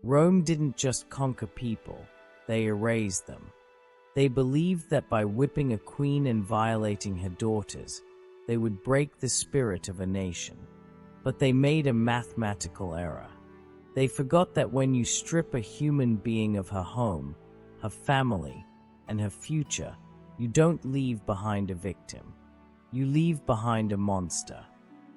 Rome didn't just conquer people, they erased them. They believed that by whipping a queen and violating her daughters, they would break the spirit of a nation. But they made a mathematical error. They forgot that when you strip a human being of her home, her family, and her future, you don't leave behind a victim. You leave behind a monster.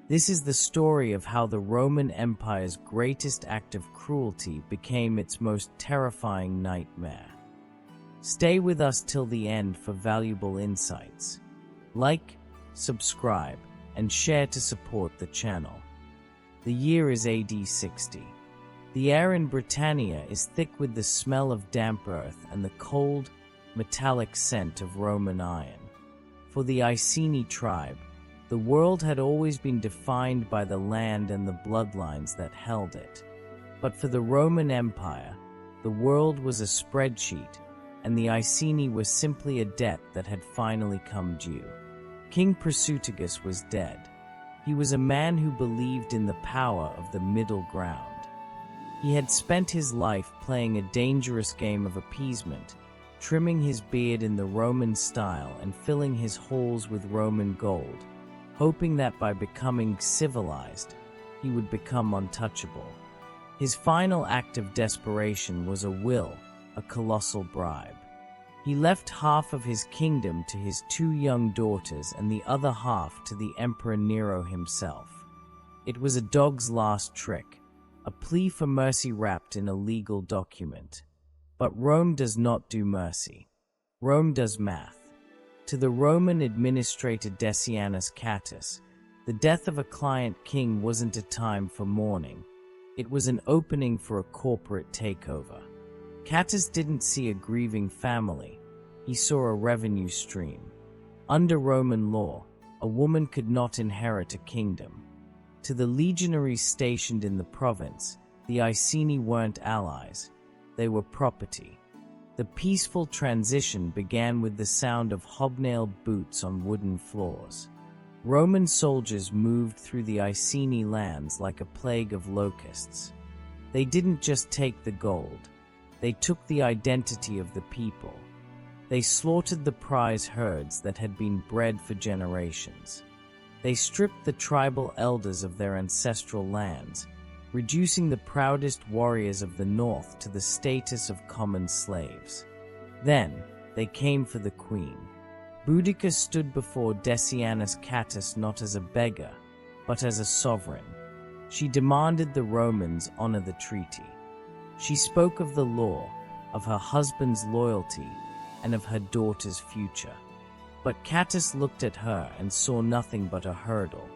This is the story of how the Roman Empire's greatest act of cruelty became its most terrifying nightmare. Stay with us till the end for valuable insights. Like, subscribe, and share to support the channel. The year is AD 60. The air in Britannia is thick with the smell of damp earth and the cold, metallic scent of Roman iron. For the Iceni tribe, the world had always been defined by the land and the bloodlines that held it. But for the Roman Empire, the world was a spreadsheet, and the Iceni were simply a debt that had finally come due. King Prasutagus was dead. He was a man who believed in the power of the middle ground. He had spent his life playing a dangerous game of appeasement, trimming his beard in the Roman style and filling his halls with Roman gold, hoping that by becoming civilized, he would become untouchable. His final act of desperation was a will, a colossal bribe. He left half of his kingdom to his 2 young daughters and the other half to the Emperor Nero himself. It was a dog's last trick, a plea for mercy wrapped in a legal document. But Rome does not do mercy. Rome does math. To the Roman administrator Decianus Cattus, the death of a client king wasn't a time for mourning. It was an opening for a corporate takeover. Cattus didn't see a grieving family. He saw a revenue stream. Under Roman law, a woman could not inherit a kingdom. To the legionaries stationed in the province, the Iceni weren't allies. They were property. The peaceful transition began with the sound of hobnailed boots on wooden floors. Roman soldiers moved through the Iceni lands like a plague of locusts. They didn't just take the gold. They took the identity of the people. They slaughtered the prize herds that had been bred for generations. They stripped the tribal elders of their ancestral lands, reducing the proudest warriors of the north to the status of common slaves. Then, they came for the queen. Boudicca stood before Decianus Cattus not as a beggar, but as a sovereign. She demanded the Romans honor the treaty. She spoke of the law, of her husband's loyalty, and of her daughter's future. But Cattus looked at her and saw nothing but a hurdle.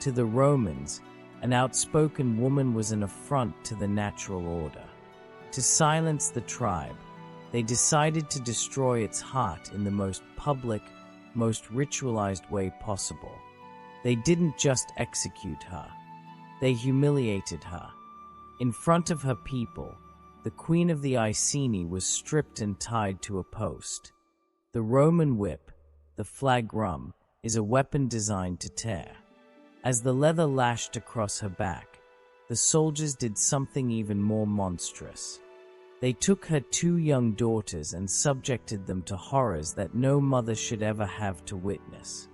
To the Romans, an outspoken woman was an affront to the natural order. To silence the tribe, they decided to destroy its heart in the most public, most ritualized way possible. They didn't just execute her. They humiliated her. In front of her people, the queen of the Iceni was stripped and tied to a post. The Roman whip, the flagrum, is a weapon designed to tear. As the leather lashed across her back, the soldiers did something even more monstrous. They took her 2 young daughters and subjected them to horrors that no mother should ever have to witness.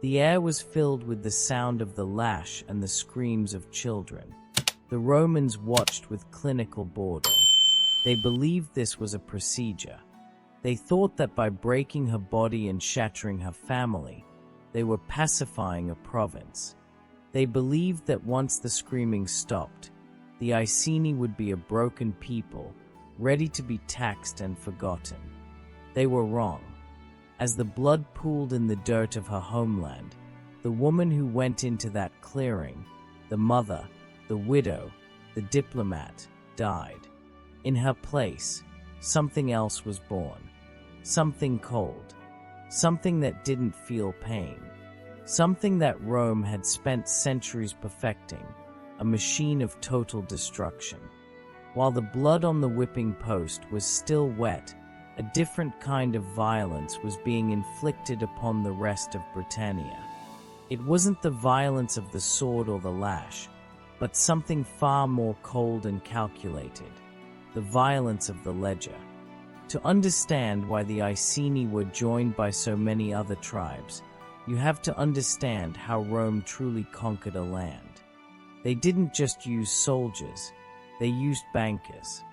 The air was filled with the sound of the lash and the screams of children. The Romans watched with clinical boredom. They believed this was a procedure. They thought that by breaking her body and shattering her family, they were pacifying a province. They believed that once the screaming stopped, the Iceni would be a broken people, ready to be taxed and forgotten. They were wrong. As the blood pooled in the dirt of her homeland, the woman who went into that clearing, the mother, the widow, the diplomat, died. In her place, something else was born. Something cold. Something that didn't feel pain. Something that Rome had spent centuries perfecting, a machine of total destruction. While the blood on the whipping post was still wet, a different kind of violence was being inflicted upon the rest of Britannia. It wasn't the violence of the sword or the lash, but something far more cold and calculated. the violence of the ledger. To understand why the Iceni were joined by so many other tribes, you have to understand how Rome truly conquered a land. They didn't just use soldiers, they used bankers.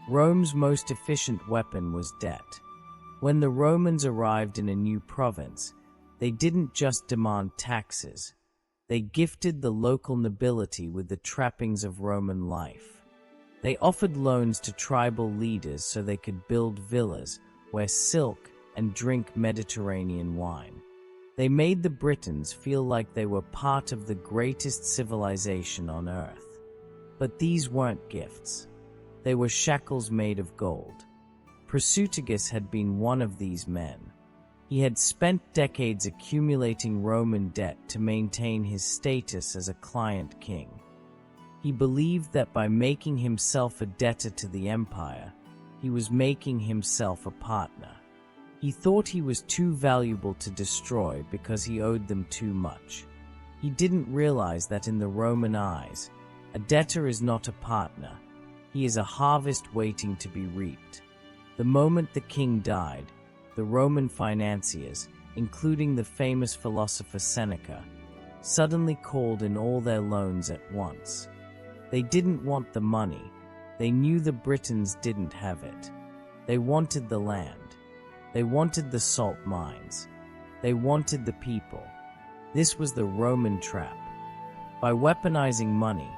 Rome's most efficient weapon was debt. When the Romans arrived in a new province, they didn't just demand taxes. They gifted the local nobility with the trappings of Roman life. They offered loans to tribal leaders so they could build villas, wear silk, and drink Mediterranean wine. They made the Britons feel like they were part of the greatest civilization on earth. But these weren't gifts. They were shackles made of gold. Prasutagus had been one of these men. He had spent decades accumulating Roman debt to maintain his status as a client king. He believed that by making himself a debtor to the empire, he was making himself a partner. He thought he was too valuable to destroy because he owed them too much. He didn't realize that in the Roman eyes, a debtor is not a partner. He is a harvest waiting to be reaped. The moment the king died, the Roman financiers, including the famous philosopher Seneca, suddenly called in all their loans at once. They didn't want the money. They knew the Britons didn't have it. They wanted the land. They wanted the salt mines. They wanted the people. This was the Roman trap. By weaponizing money,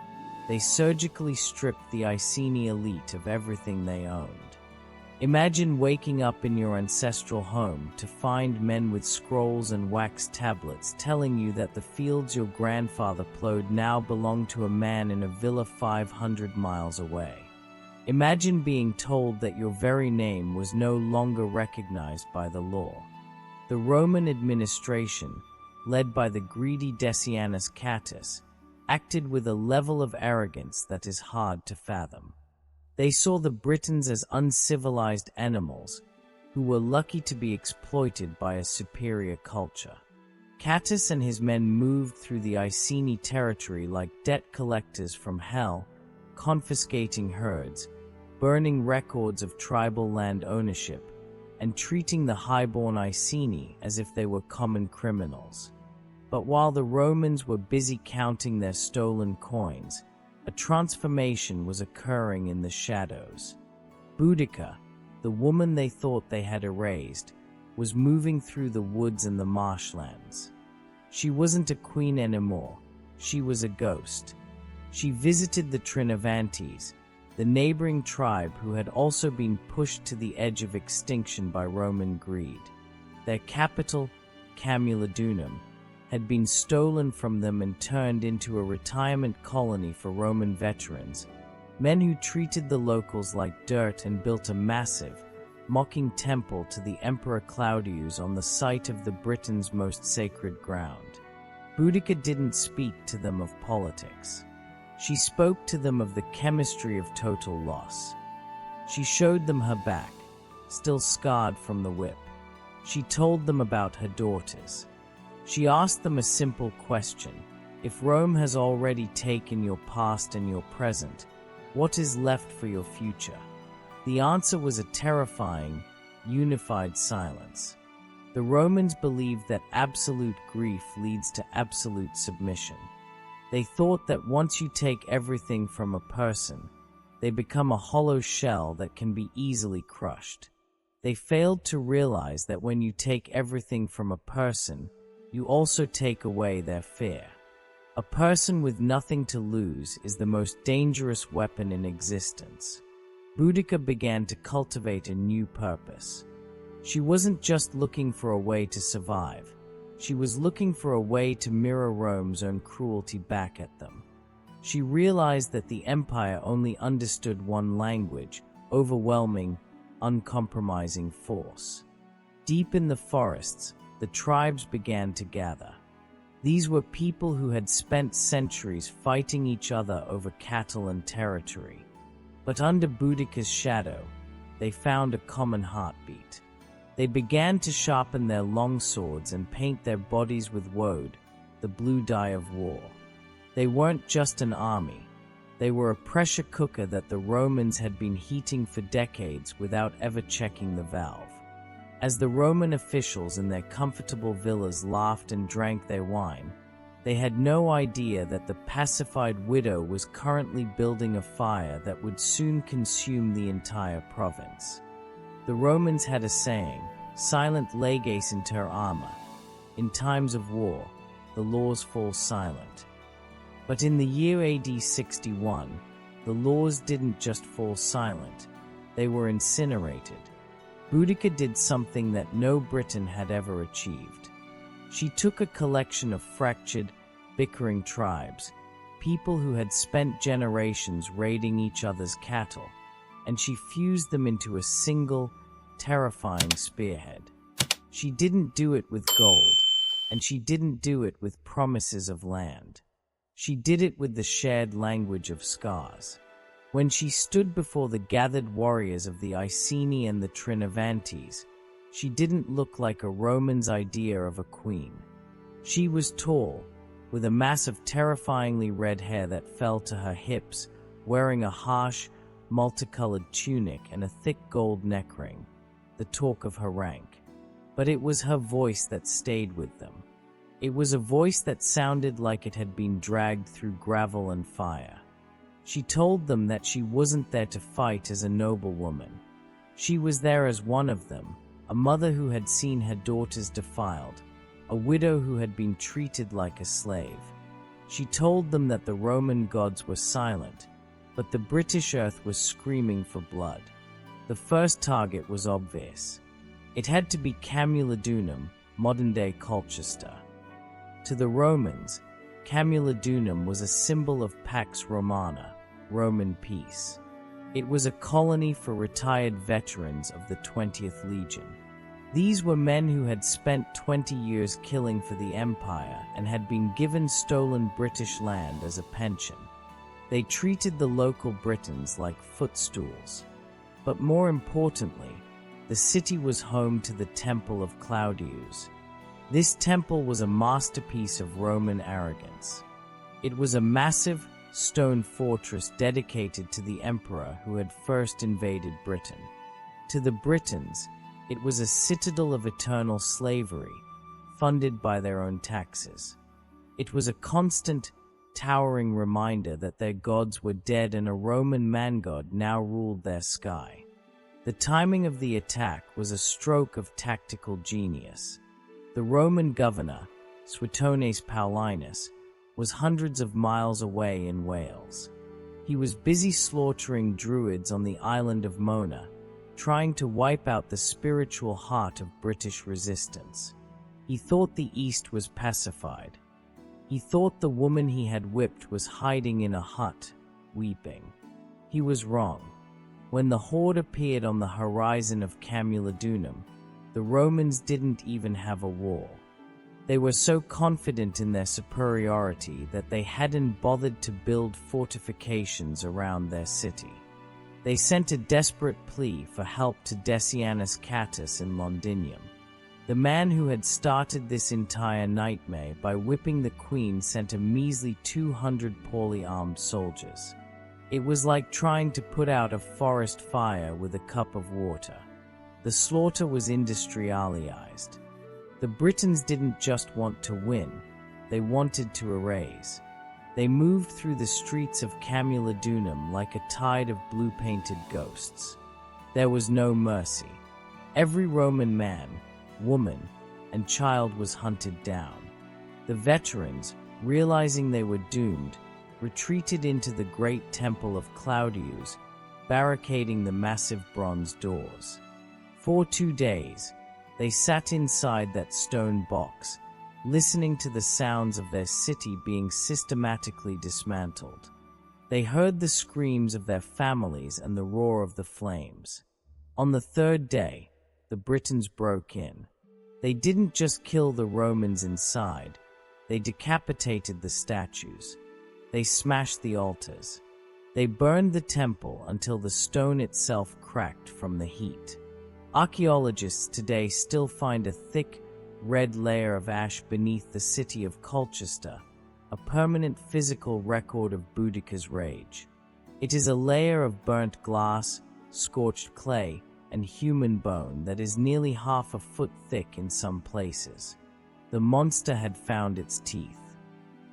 they surgically stripped the Iceni elite of everything they owned. Imagine waking up in your ancestral home to find men with scrolls and wax tablets telling you that the fields your grandfather plowed now belong to a man in a villa 500 miles away. Imagine being told that your very name was no longer recognized by the law. The Roman administration, led by the greedy Decianus Catus, acted with a level of arrogance that is hard to fathom. They saw the Britons as uncivilized animals who were lucky to be exploited by a superior culture. Catus and his men moved through the Iceni territory like debt collectors from hell, confiscating herds, burning records of tribal land ownership, and treating the highborn Iceni as if they were common criminals. But while the Romans were busy counting their stolen coins, a transformation was occurring in the shadows. Boudicca, the woman they thought they had erased, was moving through the woods and the marshlands. She wasn't a queen anymore, she was a ghost. She visited the Trinovantes, the neighboring tribe who had also been pushed to the edge of extinction by Roman greed. Their capital, Camulodunum, had been stolen from them and turned into a retirement colony for Roman veterans, men who treated the locals like dirt and built a massive, mocking temple to the Emperor Claudius on the site of the Britons' most sacred ground. Boudicca didn't speak to them of politics. She spoke to them of the chemistry of total loss. She showed them her back, still scarred from the whip. She told them about her daughters. She asked them a simple question: if Rome has already taken your past and your present, what is left for your future? The answer was a terrifying, unified silence. The Romans believed that absolute grief leads to absolute submission. They thought that once you take everything from a person, they become a hollow shell that can be easily crushed. They failed to realize that when you take everything from a person, you also take away their fear. A person with nothing to lose is the most dangerous weapon in existence. Boudicca began to cultivate a new purpose. She wasn't just looking for a way to survive. She was looking for a way to mirror Rome's own cruelty back at them. She realized that the empire only understood one language: overwhelming, uncompromising force. Deep in the forests, the tribes began to gather. These were people who had spent centuries fighting each other over cattle and territory. But under Boudicca's shadow, they found a common heartbeat. They began to sharpen their long swords and paint their bodies with woad, the blue dye of war. They weren't just an army. They were a pressure cooker that the Romans had been heating for decades without ever checking the valve. As the Roman officials in their comfortable villas laughed and drank their wine, they had no idea that the pacified widow was currently building a fire that would soon consume the entire province. The Romans had a saying, silent leges inter arma. In times of war, the laws fall silent. But in the year AD 61, the laws didn't just fall silent, they were incinerated. Boudicca did something that no Briton had ever achieved. She took a collection of fractured, bickering tribes, people who had spent generations raiding each other's cattle, and she fused them into a single, terrifying spearhead. She didn't do it with gold, and she didn't do it with promises of land. She did it with the shared language of scars. When she stood before the gathered warriors of the Iceni and the Trinovantes, she didn't look like a Roman's idea of a queen. She was tall, with a mass of terrifyingly red hair that fell to her hips, wearing a harsh, multicolored tunic and a thick gold neck ring, the talk of her rank. But it was her voice that stayed with them. It was a voice that sounded like it had been dragged through gravel and fire. She told them that she wasn't there to fight as a noble woman. She was there as one of them, a mother who had seen her daughters defiled, a widow who had been treated like a slave. She told them that the Roman gods were silent, but the British earth was screaming for blood. The first target was obvious. It had to be Camulodunum, modern-day Colchester. To the Romans, Camulodunum was a symbol of Pax Romana, Roman peace. It was a colony for retired veterans of the 20th Legion. These were men who had spent 20 years killing for the Empire and had been given stolen British land as a pension. They treated the local Britons like footstools. But more importantly, the city was home to the Temple of Claudius. This temple was a masterpiece of Roman arrogance. It was a massive stone fortress dedicated to the emperor who had first invaded Britain. To the Britons, it was a citadel of eternal slavery, funded by their own taxes. It was a constant, towering reminder that their gods were dead and a Roman man-god now ruled their sky. The timing of the attack was a stroke of tactical genius. The Roman governor, Suetones Paulinus, was hundreds of miles away in Wales. He was busy slaughtering druids on the island of Mona, trying to wipe out the spiritual heart of British resistance. He thought the East was pacified. He thought the woman he had whipped was hiding in a hut, weeping. He was wrong. When the horde appeared on the horizon of Camulodunum, the Romans didn't even have a wall. They were so confident in their superiority that they hadn't bothered to build fortifications around their city. They sent a desperate plea for help to Decianus Catus in Londinium. The man who had started this entire nightmare by whipping the queen sent a measly 200 poorly armed soldiers. It was like trying to put out a forest fire with a cup of water. The slaughter was industrialized. The Britons didn't just want to win, they wanted to erase. They moved through the streets of Camulodunum like a tide of blue-painted ghosts. There was no mercy. Every Roman man, woman, and child was hunted down. The veterans, realizing they were doomed, retreated into the great temple of Claudius, barricading the massive bronze doors. For 2 days, they sat inside that stone box, listening to the sounds of their city being systematically dismantled. They heard the screams of their families and the roar of the flames. On the 3rd day, the Britons broke in. They didn't just kill the Romans inside, they decapitated the statues. They smashed the altars. They burned the temple until the stone itself cracked from the heat. Archaeologists today still find a thick, red layer of ash beneath the city of Colchester, a permanent physical record of Boudicca's rage. It is a layer of burnt glass, scorched clay, and human bone that is nearly half a foot thick in some places. The monster had found its teeth.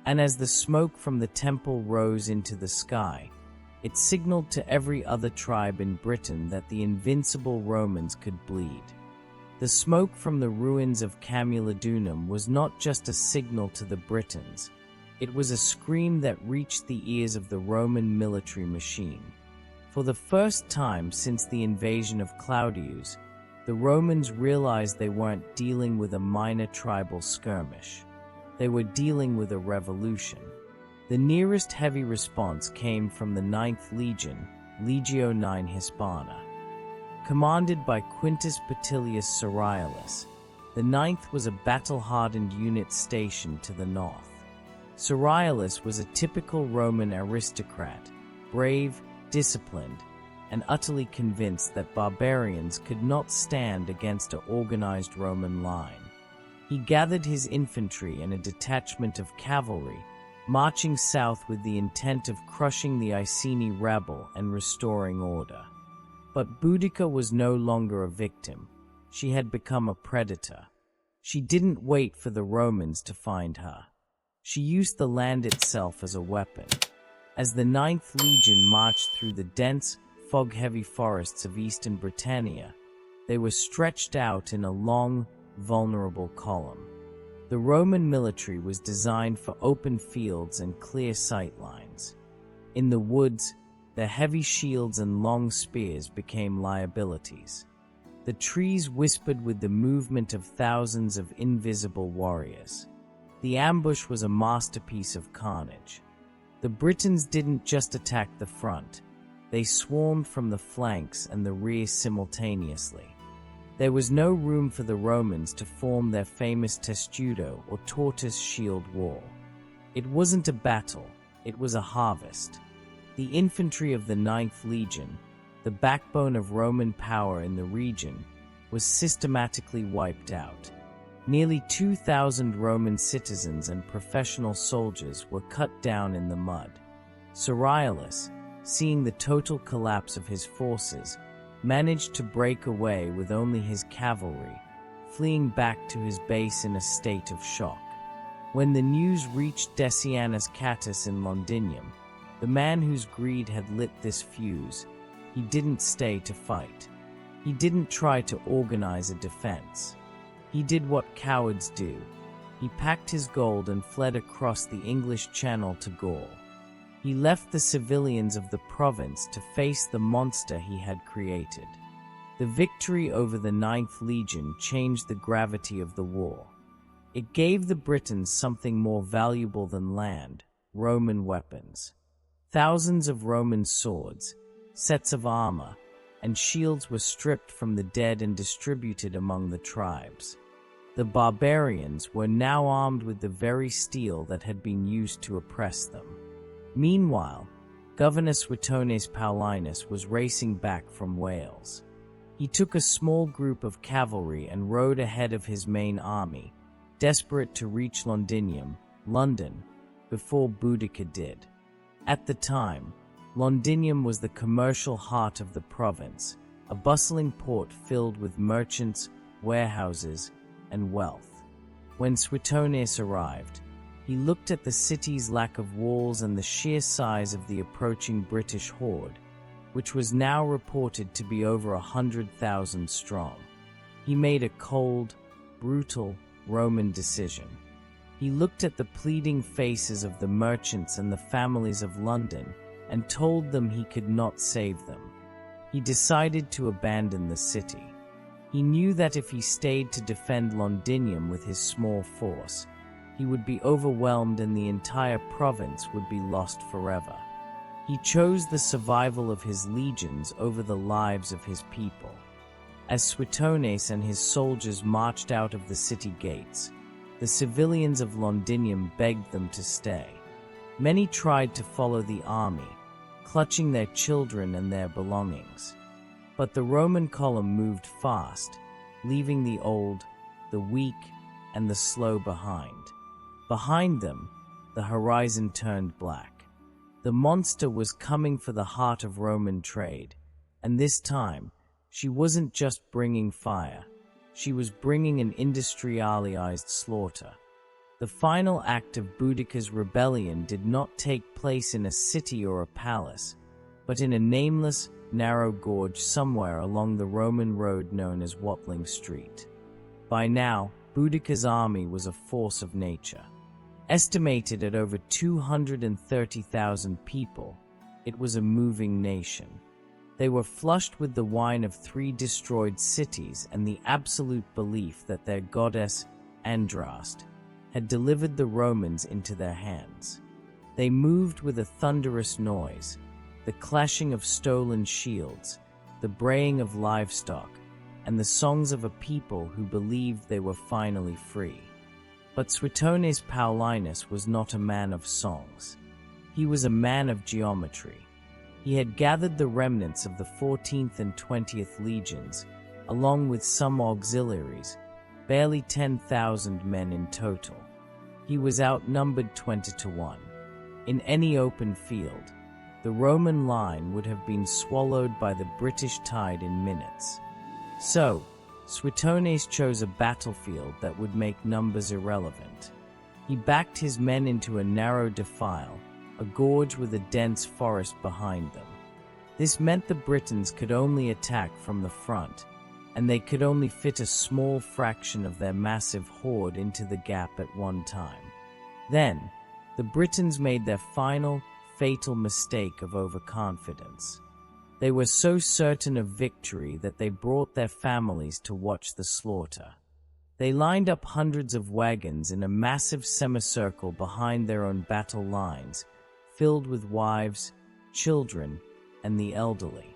And as the smoke from the temple rose into the sky, it signaled to every other tribe in Britain that the invincible Romans could bleed. The smoke from the ruins of Camulodunum was not just a signal to the Britons, it was a scream that reached the ears of the Roman military machine. For the first time since the invasion of Claudius, the Romans realized they weren't dealing with a minor tribal skirmish. They were dealing with a revolution. The nearest heavy response came from the 9th Legion, Legio IX Hispana. Commanded by Quintus Petilius Cerialis, the 9th was a battle-hardened unit stationed to the north. Cerialis was a typical Roman aristocrat, brave, disciplined, and utterly convinced that barbarians could not stand against an organized Roman line. He gathered his infantry and a detachment of cavalry, marching south with the intent of crushing the Iceni rebel and restoring order. But Boudicca was no longer a victim. She had become a predator. She didn't wait for the Romans to find her. She used the land itself as a weapon. As the 9th Legion marched through the dense, fog-heavy forests of eastern Britannia, they were stretched out in a long, vulnerable column. The Roman military was designed for open fields and clear sight lines. In the woods, their heavy shields and long spears became liabilities. The trees whispered with the movement of thousands of invisible warriors. The ambush was a masterpiece of carnage. The Britons didn't just attack the front, they swarmed from the flanks and the rear simultaneously. There was no room for the Romans to form their famous testudo or tortoise shield wall. It wasn't a battle, it was a harvest. The infantry of the 9th Legion, the backbone of Roman power in the region, was systematically wiped out. Nearly 2,000 Roman citizens and professional soldiers were cut down in the mud. Cerialis, seeing the total collapse of his forces, managed to break away with only his cavalry, fleeing back to his base in a state of shock. When the news reached Decianus Catus in Londinium, the man whose greed had lit this fuse, he didn't stay to fight. He didn't try to organize a defense. He did what cowards do. He packed his gold and fled across the English Channel to Gaul. He left the civilians of the province to face the monster he had created. The victory over the 9th Legion changed the gravity of the war. It gave the Britons something more valuable than land: Roman weapons. Thousands of Roman swords, sets of armor, and shields were stripped from the dead and distributed among the tribes. The barbarians were now armed with the very steel that had been used to oppress them. Meanwhile, Governor Suetonius Paulinus was racing back from Wales. He took a small group of cavalry and rode ahead of his main army, desperate to reach Londinium, London, before Boudicca did. At the time, Londinium was the commercial heart of the province, a bustling port filled with merchants, warehouses, and wealth. When Suetonius arrived, he looked at the city's lack of walls and the sheer size of the approaching British horde, which was now reported to be over 100,000 strong. He made a cold, brutal Roman decision. He looked at the pleading faces of the merchants and the families of London and told them he could not save them. He decided to abandon the city. He knew that if he stayed to defend Londinium with his small force, he would be overwhelmed and the entire province would be lost forever. He chose the survival of his legions over the lives of his people. As Suetonius and his soldiers marched out of the city gates, the civilians of Londinium begged them to stay. Many tried to follow the army, clutching their children and their belongings. But the Roman column moved fast, leaving the old, the weak, and the slow behind. Behind them, the horizon turned black. The monster was coming for the heart of Roman trade, and this time, she wasn't just bringing fire, she was bringing an industrialized slaughter. The final act of Boudicca's rebellion did not take place in a city or a palace, but in a nameless, narrow gorge somewhere along the Roman road known as Watling Street. By now, Boudicca's army was a force of nature. Estimated at over 230,000 people, it was a moving nation. They were flushed with the wine of 3 destroyed cities and the absolute belief that their goddess, Andraste, had delivered the Romans into their hands. They moved with a thunderous noise, the clashing of stolen shields, the braying of livestock, and the songs of a people who believed they were finally free. But Suetonius Paulinus was not a man of songs. He was a man of geometry. He had gathered the remnants of the 14th and 20th legions, along with some auxiliaries, barely 10,000 men in total. He was outnumbered 20-1. In any open field, the Roman line would have been swallowed by the British tide in minutes. So, Suetonius chose a battlefield that would make numbers irrelevant. He backed his men into a narrow defile, a gorge with a dense forest behind them. This meant the Britons could only attack from the front, and they could only fit a small fraction of their massive horde into the gap at one time. Then, the Britons made their final, fatal mistake of overconfidence. They were so certain of victory that they brought their families to watch the slaughter. They lined up hundreds of wagons in a massive semicircle behind their own battle lines, filled with wives, children, and the elderly.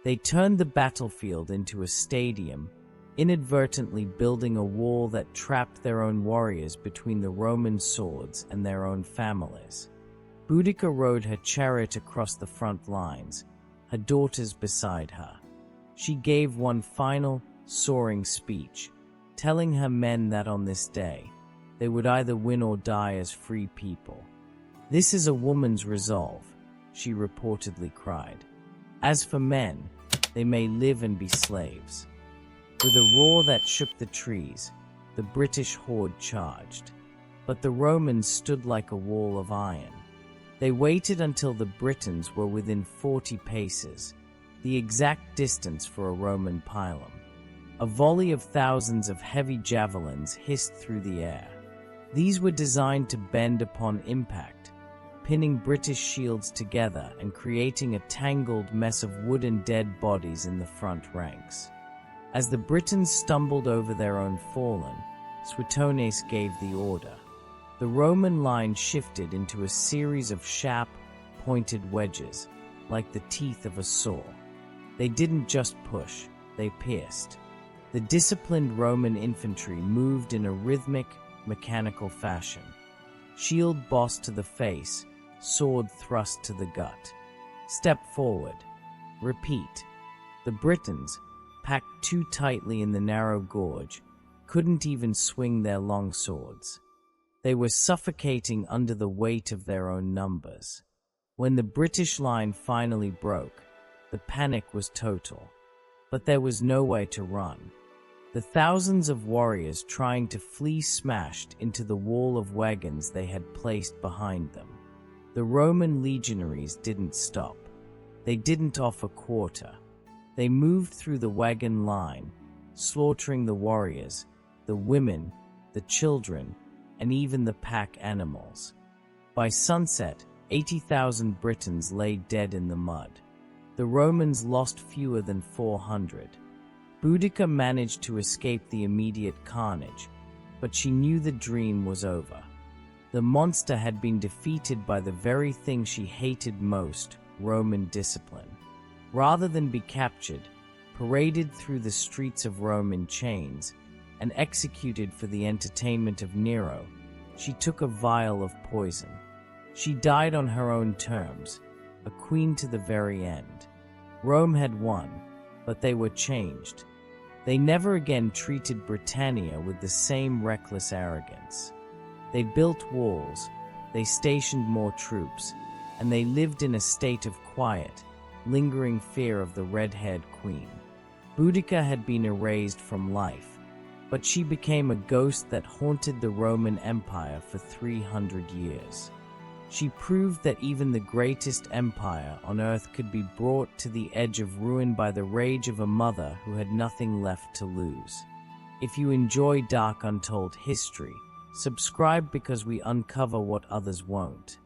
They turned the battlefield into a stadium, inadvertently building a wall that trapped their own warriors between the Roman swords and their own families. Boudicca rode her chariot across the front lines, her daughters beside her. She gave one final, soaring speech, telling her men that on this day, they would either win or die as free people. "This is a woman's resolve," she reportedly cried. "As for men, they may live and be slaves." With a roar that shook the trees, the British horde charged. But the Romans stood like a wall of iron. They waited until the Britons were within 40 paces, the exact distance for a Roman pilum. A volley of thousands of heavy javelins hissed through the air. These were designed to bend upon impact, pinning British shields together and creating a tangled mess of wooden dead bodies in the front ranks. As the Britons stumbled over their own fallen, Suetonius gave the order. The Roman line shifted into a series of sharp, pointed wedges, like the teeth of a saw. They didn't just push, they pierced. The disciplined Roman infantry moved in a rhythmic, mechanical fashion. Shield bossed to the face, sword thrust to the gut. Step forward. Repeat. The Britons, packed too tightly in the narrow gorge, couldn't even swing their long swords. They were suffocating under the weight of their own numbers. When the British line finally broke, the panic was total. But there was no way to run. The thousands of warriors trying to flee smashed into the wall of wagons they had placed behind them. The Roman legionaries didn't stop. They didn't offer quarter. They moved through the wagon line, slaughtering the warriors, the women, the children, and even the pack animals. By sunset, 80,000 Britons lay dead in the mud. The Romans lost fewer than 400. Boudicca managed to escape the immediate carnage, but she knew the dream was over. The monster had been defeated by the very thing she hated most, Roman discipline. Rather than be captured, paraded through the streets of Rome in chains, and executed for the entertainment of Nero, she took a vial of poison. She died on her own terms, a queen to the very end. Rome had won, but they were changed. They never again treated Britannia with the same reckless arrogance. They built walls, they stationed more troops, and they lived in a state of quiet, lingering fear of the red-haired queen. Boudicca had been erased from life, but she became a ghost that haunted the Roman Empire for 300 years. She proved that even the greatest empire on earth could be brought to the edge of ruin by the rage of a mother who had nothing left to lose. If you enjoy dark untold history, subscribe because we uncover what others won't.